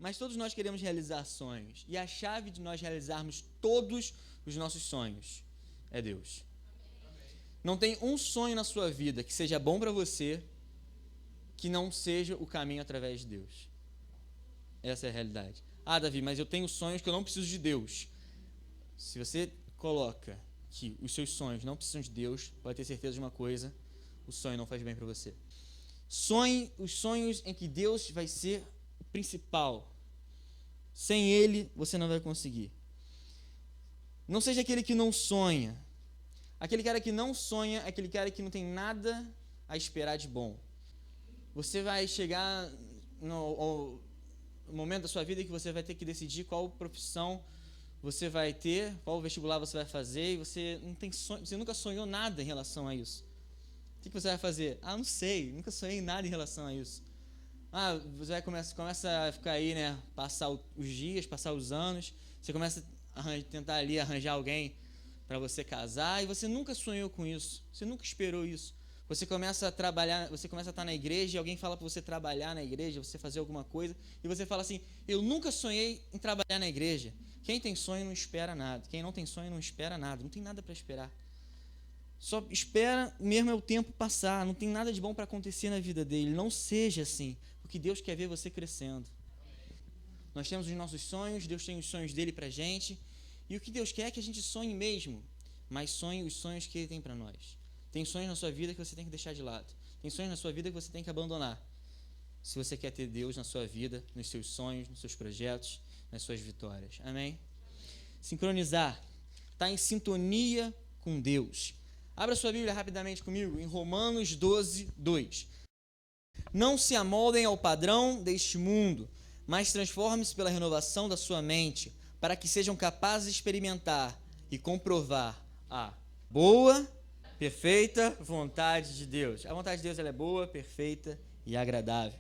Mas todos nós queremos realizar sonhos. E a chave de nós realizarmos todos os nossos sonhos é Deus. Não tem um sonho na sua vida que seja bom para você que não seja o caminho através de Deus. Essa é a realidade. Ah, Davi, mas eu tenho sonhos que eu não preciso de Deus. Se você coloca que os seus sonhos não precisam de Deus, pode ter certeza de uma coisa: o sonho não faz bem para você. Sonhe os sonhos em que Deus vai ser o principal. Sem Ele, você não vai conseguir. Não seja aquele que não sonha. Aquele cara que não sonha é aquele cara que não tem nada a esperar de bom. Você vai chegar no momento da sua vida que você vai ter que decidir qual profissão você vai ter, qual vestibular você vai fazer, e você não tem sonho, você nunca sonhou nada em relação a isso. O que você vai fazer? Ah, não sei, nunca sonhei em nada em relação a isso. Ah, você vai começa a ficar aí, né, passar os dias, passar os anos, você começa a tentar ali arranjar alguém para você casar, e você nunca sonhou com isso, você nunca esperou isso. Você começa a trabalhar, você começa a estar na igreja e alguém fala para você trabalhar na igreja, você fazer alguma coisa, e você fala assim: eu nunca sonhei em trabalhar na igreja. Quem tem sonho não espera nada, quem não tem sonho não espera nada, não tem nada para esperar. Só espera mesmo é o tempo passar, não tem nada de bom para acontecer na vida dele. Não seja assim, porque Deus quer ver você crescendo. Nós temos os nossos sonhos, Deus tem os sonhos dele para a gente, e o que Deus quer é que a gente sonhe mesmo, mas sonhe os sonhos que ele tem para nós. Tem sonhos na sua vida que você tem que deixar de lado. Tem sonhos na sua vida que você tem que abandonar. Se você quer ter Deus na sua vida, nos seus sonhos, nos seus projetos, nas suas vitórias. Amém? Sincronizar. Está em sintonia com Deus. Abra sua Bíblia rapidamente comigo em Romanos 12, 2. Não se amoldem ao padrão deste mundo, mas transformem-se pela renovação da sua mente, para que sejam capazes de experimentar e comprovar a boa, perfeita vontade de Deus. A vontade de Deus ela é boa, perfeita e agradável.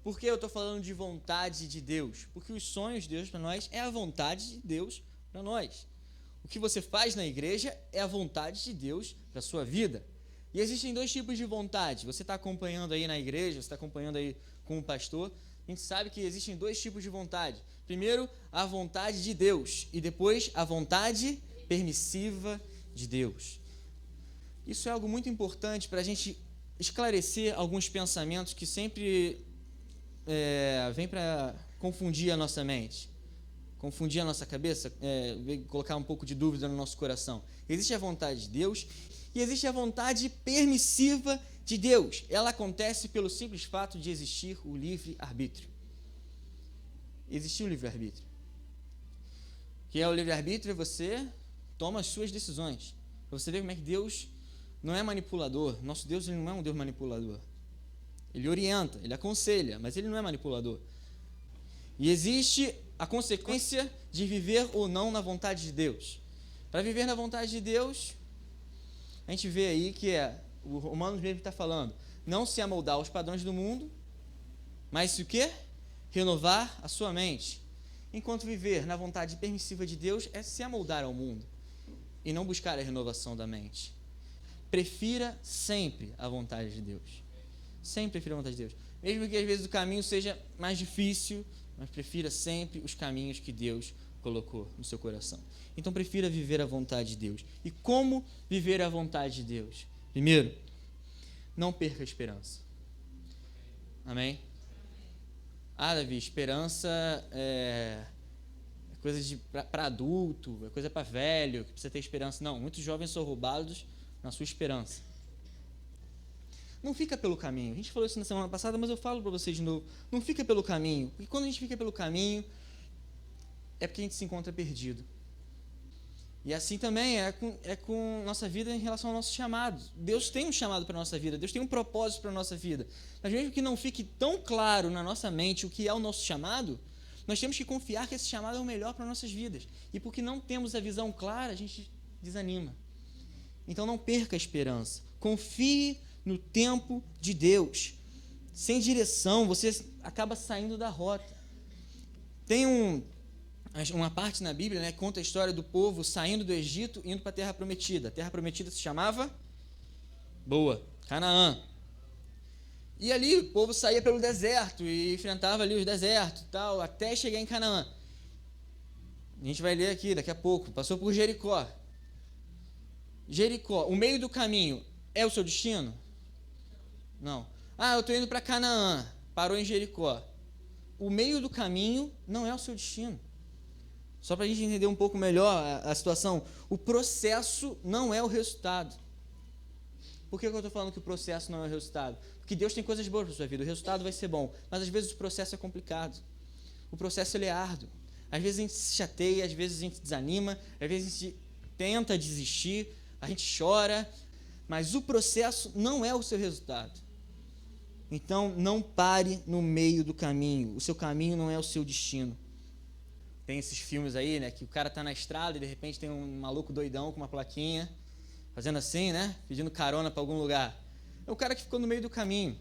Por que eu estou falando de vontade de Deus? Porque os sonhos de Deus para nós é a vontade de Deus para nós. O que você faz na igreja é a vontade de Deus para a sua vida. E existem dois tipos de vontade. Você está acompanhando aí na igreja, você está acompanhando aí com o pastor. A gente sabe que existem dois tipos de vontade. Primeiro, a vontade de Deus. E depois, a vontade permissiva de Deus. Isso é algo muito importante para a gente esclarecer alguns pensamentos que sempre vêm para confundir a nossa mente, confundir a nossa cabeça, colocar um pouco de dúvida no nosso coração. Existe a vontade de Deus e existe a vontade permissiva de Deus. Ela acontece pelo simples fato de existir o livre-arbítrio. Existir o livre-arbítrio. O que é o livre-arbítrio? Você toma as suas decisões. Para você ver como é que Deus não é manipulador. Nosso Deus ele não é um Deus manipulador. Ele orienta, ele aconselha, mas ele não é manipulador. E existe a consequência de viver ou não na vontade de Deus. Para viver na vontade de Deus, a gente vê aí que o Romanos mesmo está falando, não se amoldar aos padrões do mundo, mas o quê? Renovar a sua mente. Enquanto viver na vontade permissiva de Deus é se amoldar ao mundo e não buscar a renovação da mente. Prefira sempre a vontade de Deus. Sempre prefira a vontade de Deus. Mesmo que às vezes o caminho seja mais difícil, mas prefira sempre os caminhos que Deus colocou no seu coração. Então prefira viver a vontade de Deus. E como viver a vontade de Deus? Primeiro, não perca a esperança. Amém? Ah, Davi, esperança é coisa para adulto, é coisa para velho, que precisa ter esperança. Não, muitos jovens são roubados na sua esperança. Não fica pelo caminho. A gente falou isso na semana passada, mas eu falo para vocês de novo. Não fica pelo caminho. Porque quando a gente fica pelo caminho, é porque a gente se encontra perdido. E assim também é com nossa vida em relação ao nosso chamado. Deus tem um chamado para a nossa vida. Deus tem um propósito para a nossa vida. Mas mesmo que não fique tão claro na nossa mente o que é o nosso chamado, nós temos que confiar que esse chamado é o melhor para nossas vidas. E porque não temos a visão clara, a gente desanima. Então não perca a esperança. Confie no tempo de Deus. Sem direção, você acaba saindo da rota. Tem uma parte na Bíblia, né, que conta a história do povo saindo do Egito e indo para a Terra Prometida. A Terra Prometida se chamava Boa, Canaã. E ali o povo saía pelo deserto e enfrentava ali os desertos e tal, até chegar em Canaã. A gente vai ler aqui daqui a pouco. Passou por Jericó. Jericó, o meio do caminho é o seu destino? Não. Eu estou indo para Canaã. Parou em Jericó. O meio do caminho não é o seu destino. Só para a gente entender um pouco melhor a situação, o processo não é o resultado. Por que eu estou falando que o processo não é o resultado? Porque Deus tem coisas boas para a sua vida, o resultado vai ser bom, mas às vezes o processo é complicado. O processo ele é árduo. Às vezes a gente se chateia, às vezes a gente desanima, às vezes a gente tenta desistir, a gente chora, mas o processo não é o seu resultado. Então não pare no meio do caminho, o seu caminho não é o seu destino. Tem esses filmes aí, né, que o cara tá na estrada e de repente tem um maluco doidão com uma plaquinha, fazendo assim, né, pedindo carona para algum lugar. É o cara que ficou no meio do caminho.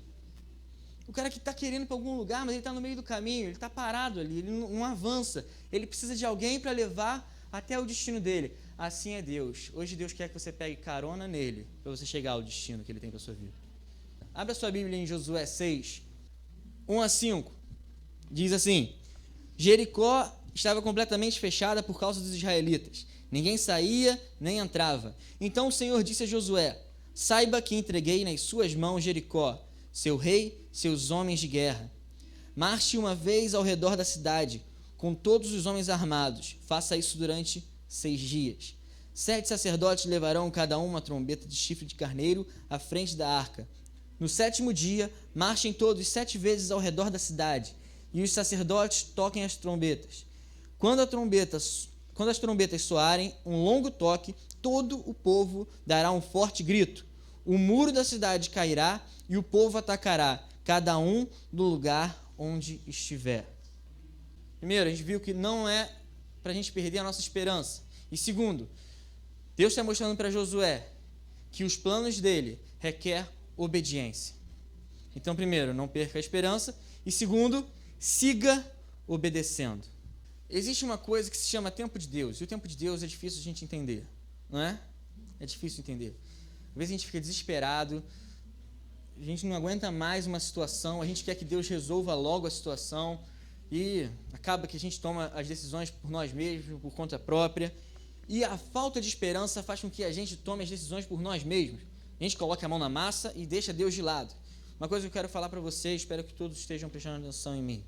O cara que está querendo ir para algum lugar, mas ele está no meio do caminho, ele está parado ali, ele não avança. Ele precisa de alguém para levar até o destino dele. Assim é Deus. Hoje Deus quer que você pegue carona nele, para você chegar ao destino que ele tem para a sua vida. Abra sua Bíblia em Josué 6, 1-5. Diz assim: Jericó estava completamente fechada por causa dos israelitas. Ninguém saía nem entrava. Então o Senhor disse a Josué: saiba que entreguei nas suas mãos Jericó, seu rei, seus homens de guerra. Marche uma vez ao redor da cidade, com todos os homens armados. Faça isso durante 6 dias. 7 sacerdotes levarão cada um uma trombeta de chifre de carneiro à frente da arca. No 7º dia, marchem todos 7 vezes ao redor da cidade, e os sacerdotes toquem as trombetas. Quando as trombetas soarem um longo toque, todo o povo dará um forte grito. O muro da cidade cairá e o povo atacará, cada um do lugar onde estiver. Primeiro, a gente viu que não é para a gente perder a nossa esperança. E segundo, Deus está mostrando para Josué que os planos dele requerem obediência. Então, primeiro, não perca a esperança. E segundo, siga obedecendo. Existe uma coisa que se chama tempo de Deus. E o tempo de Deus é difícil a gente entender, não é? É difícil entender. Às vezes a gente fica desesperado, a gente não aguenta mais uma situação, a gente quer que Deus resolva logo a situação e acaba que a gente toma as decisões por nós mesmos, por conta própria. E a falta de esperança faz com que a gente tome as decisões por nós mesmos. A gente coloca a mão na massa e deixa Deus de lado. Uma coisa que eu quero falar para vocês, espero que todos estejam prestando atenção em mim.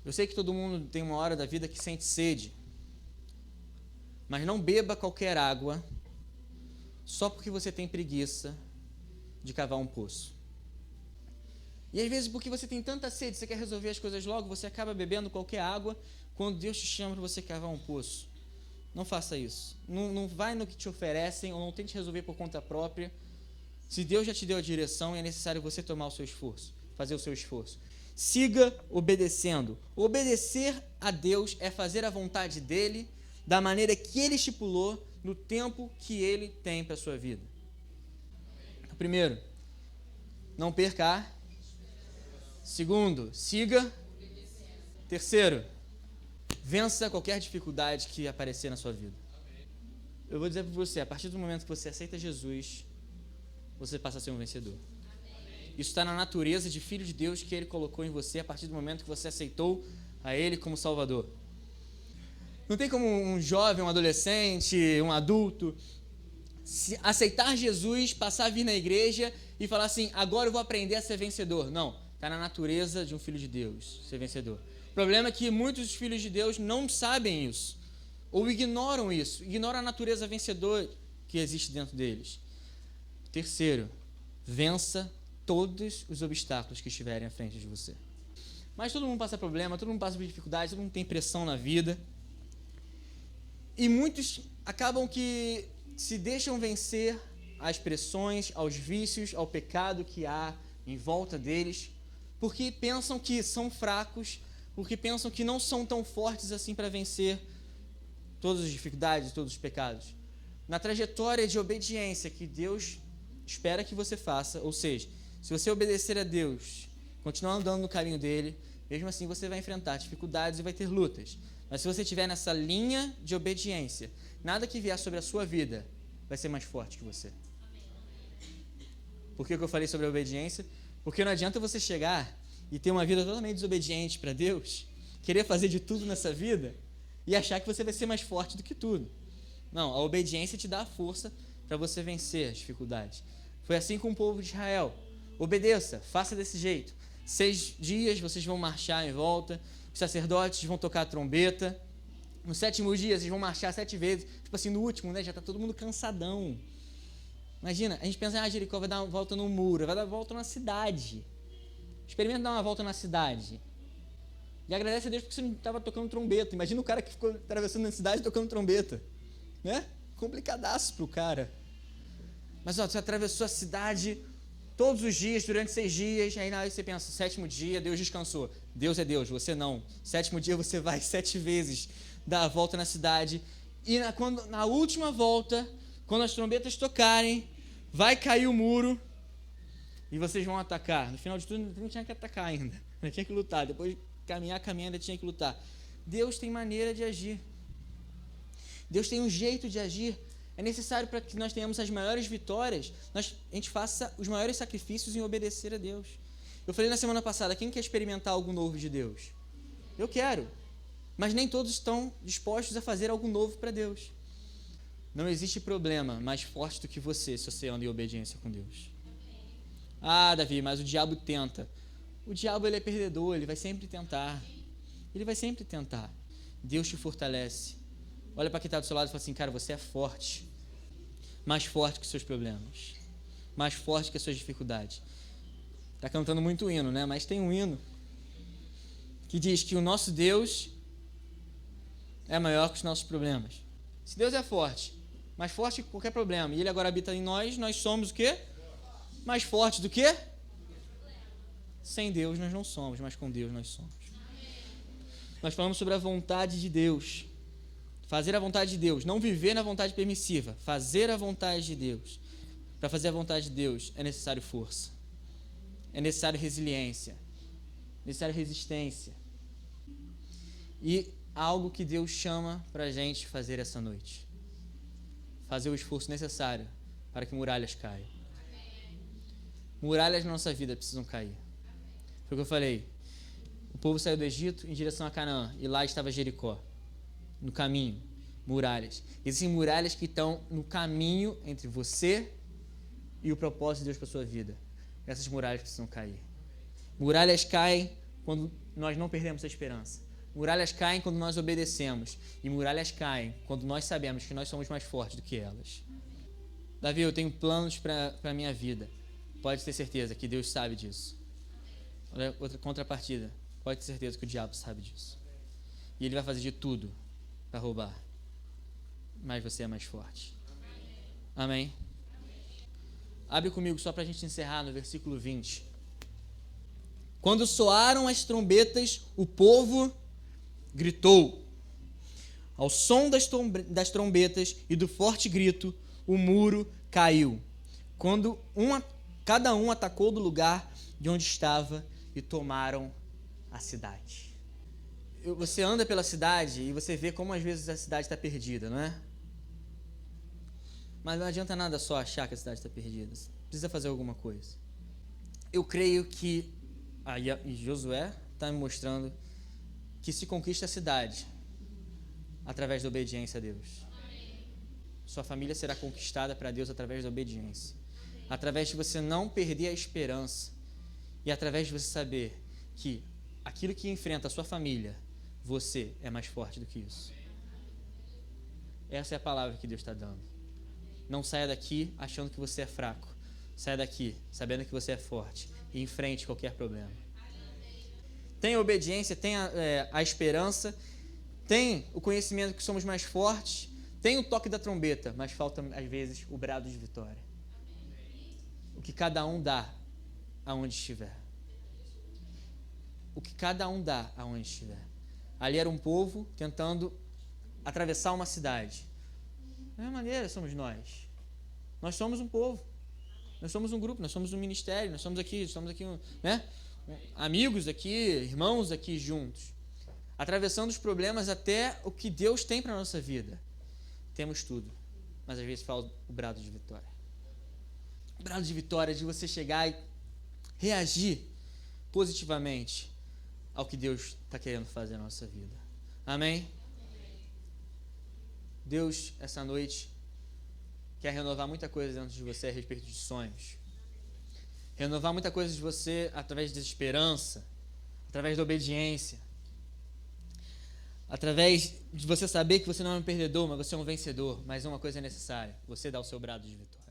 Eu sei que todo mundo tem uma hora da vida que sente sede, mas não beba qualquer água só porque você tem preguiça de cavar um poço. E às vezes, porque você tem tanta sede, você quer resolver as coisas logo, você acaba bebendo qualquer água quando Deus te chama para você cavar um poço. Não faça isso. Não vai no que te oferecem ou não tente resolver por conta própria. Se Deus já te deu a direção, é necessário você tomar o seu esforço, fazer o seu esforço. Siga obedecendo. Obedecer a Deus é fazer a vontade dele da maneira que ele estipulou no tempo que ele tem para a sua vida. Primeiro, não perca. Segundo, siga. Terceiro, vença qualquer dificuldade que aparecer na sua vida. Eu vou dizer para você, a partir do momento que você aceita Jesus, você passa a ser um vencedor. Isso está na natureza de filho de Deus que ele colocou em você a partir do momento que você aceitou a ele como Salvador. Não tem como um jovem, um adolescente, um adulto aceitar Jesus, passar a vir na igreja e falar assim, agora eu vou aprender a ser vencedor. Não, está na natureza de um filho de Deus ser vencedor. O problema é que muitos filhos de Deus não sabem isso, ou ignoram isso, ignoram a natureza vencedora que existe dentro deles. Terceiro, vença todos os obstáculos que estiverem à frente de você. Mas todo mundo passa problema, todo mundo passa por dificuldades, todo mundo tem pressão na vida. E muitos acabam que se deixam vencer às pressões, aos vícios, ao pecado que há em volta deles, porque pensam que são fracos, porque pensam que não são tão fortes assim para vencer todas as dificuldades, todos os pecados. Na trajetória de obediência que Deus espera que você faça, ou seja, se você obedecer a Deus, continuar andando no caminho dele, mesmo assim você vai enfrentar dificuldades e vai ter lutas. Mas se você estiver nessa linha de obediência, nada que vier sobre a sua vida vai ser mais forte que você. Por que eu falei sobre a obediência? Porque não adianta você chegar e ter uma vida totalmente desobediente para Deus, querer fazer de tudo nessa vida e achar que você vai ser mais forte do que tudo. Não, a obediência te dá a força para você vencer as dificuldades. Foi assim com o povo de Israel. Obedeça, faça desse jeito. 6 dias vocês vão marchar em volta, os sacerdotes vão tocar a trombeta. No 7º dia vocês vão marchar 7 vezes. Tipo assim, no último, né, já está todo mundo cansadão. Imagina, a gente pensa, Jericó vai dar uma volta no muro, vai dar uma volta na cidade. Experimenta dar uma volta na cidade. E agradece a Deus porque você não estava tocando trombeta. Imagina o cara que ficou atravessando a cidade tocando trombeta. Né? Complicadaço pro cara. Mas você atravessou a cidade todos os dias, durante 6 dias, aí na hora você pensa, 7º dia, Deus descansou. Deus é Deus, você não. 7º dia você vai 7 vezes dar a volta na cidade. E na última volta, quando as trombetas tocarem, vai cair o muro e vocês vão atacar. No final de tudo, não tinha que atacar ainda. Não tinha que lutar. Depois de caminhar, ainda tinha que lutar. Deus tem maneira de agir. Deus tem um jeito de agir. É necessário para que nós tenhamos as maiores vitórias, a gente faça os maiores sacrifícios em obedecer a Deus. Eu falei na semana passada, quem quer experimentar algo novo de Deus? Eu quero. Mas nem todos estão dispostos a fazer algo novo para Deus. Não existe problema mais forte do que você, se você anda em obediência com Deus. Davi, mas o diabo tenta. O diabo ele é perdedor, ele vai sempre tentar. Ele vai sempre tentar. Deus te fortalece. Olha para quem está do seu lado e fala assim, cara, você é forte. Mais forte que os seus problemas. Mais forte que as suas dificuldades. Está cantando muito hino, né? Mas tem um hino que diz que o nosso Deus é maior que os nossos problemas. Se Deus é forte, mais forte que qualquer problema, e Ele agora habita em nós, nós somos o quê? Mais forte do que? Sem Deus nós não somos, mas com Deus nós somos. Nós falamos sobre a vontade de Deus. Fazer a vontade de Deus, não viver na vontade permissiva, fazer a vontade de Deus. Para fazer a vontade de Deus é necessário força, é necessário resiliência, é necessário resistência. E algo que Deus chama para a gente fazer essa noite. Fazer o esforço necessário para que muralhas caiam. Muralhas na nossa vida precisam cair. Foi o que eu falei. O povo saiu do Egito em direção a Canaã e lá estava Jericó. No caminho, muralhas. Existem muralhas que estão no caminho entre você e o propósito de Deus para a sua vida. Essas muralhas precisam cair. Muralhas caem quando nós não perdemos a esperança. Muralhas caem quando nós obedecemos. E muralhas caem quando nós sabemos que nós somos mais fortes do que elas. Davi, eu tenho planos para a minha vida. Pode ter certeza que Deus sabe disso. Olha outra contrapartida. Pode ter certeza que o diabo sabe disso. E ele vai fazer de tudo para roubar. Mas você é mais forte. Amém? Abre comigo só para a gente encerrar no versículo 20. Quando soaram as trombetas, o povo gritou. Ao som das trombetas e do forte grito, o muro caiu. Quando cada um atacou do lugar de onde estava e tomaram a cidade. Você anda pela cidade e você vê como às vezes a cidade está perdida, não é? Mas não adianta nada só achar que a cidade está perdida. Você precisa fazer alguma coisa. Eu creio que Josué está me mostrando que se conquista a cidade através da obediência a Deus. Sua família será conquistada para Deus através da obediência. Através de você não perder a esperança e através de você saber que aquilo que enfrenta a sua família, você é mais forte do que isso. Essa é a palavra que Deus está dando. Não saia daqui achando que você é fraco. Saia daqui sabendo que você é forte e enfrente qualquer problema. Tenha obediência, tenha a esperança, tenha o conhecimento que somos mais fortes, tenha o toque da trombeta, mas falta às vezes o brado de vitória. O que cada um dá aonde estiver. O que cada um dá aonde estiver. Ali era um povo tentando atravessar uma cidade. Da mesma maneira somos nós. Nós somos um povo. Nós somos um grupo, nós somos um ministério, nós somos aqui, né? Amigos aqui, irmãos aqui juntos. Atravessando os problemas até o que Deus tem para a nossa vida. Temos tudo, mas às vezes falta o brado de vitória. brado de vitória, de você chegar e reagir positivamente ao que Deus está querendo fazer na nossa vida. Amém? Deus, essa noite, quer renovar muita coisa dentro de você a respeito de sonhos. Renovar muita coisa de você através da esperança, através da obediência, através de você saber que você não é um perdedor, mas você é um vencedor. Mas uma coisa é necessária: você dá o seu brado de vitória.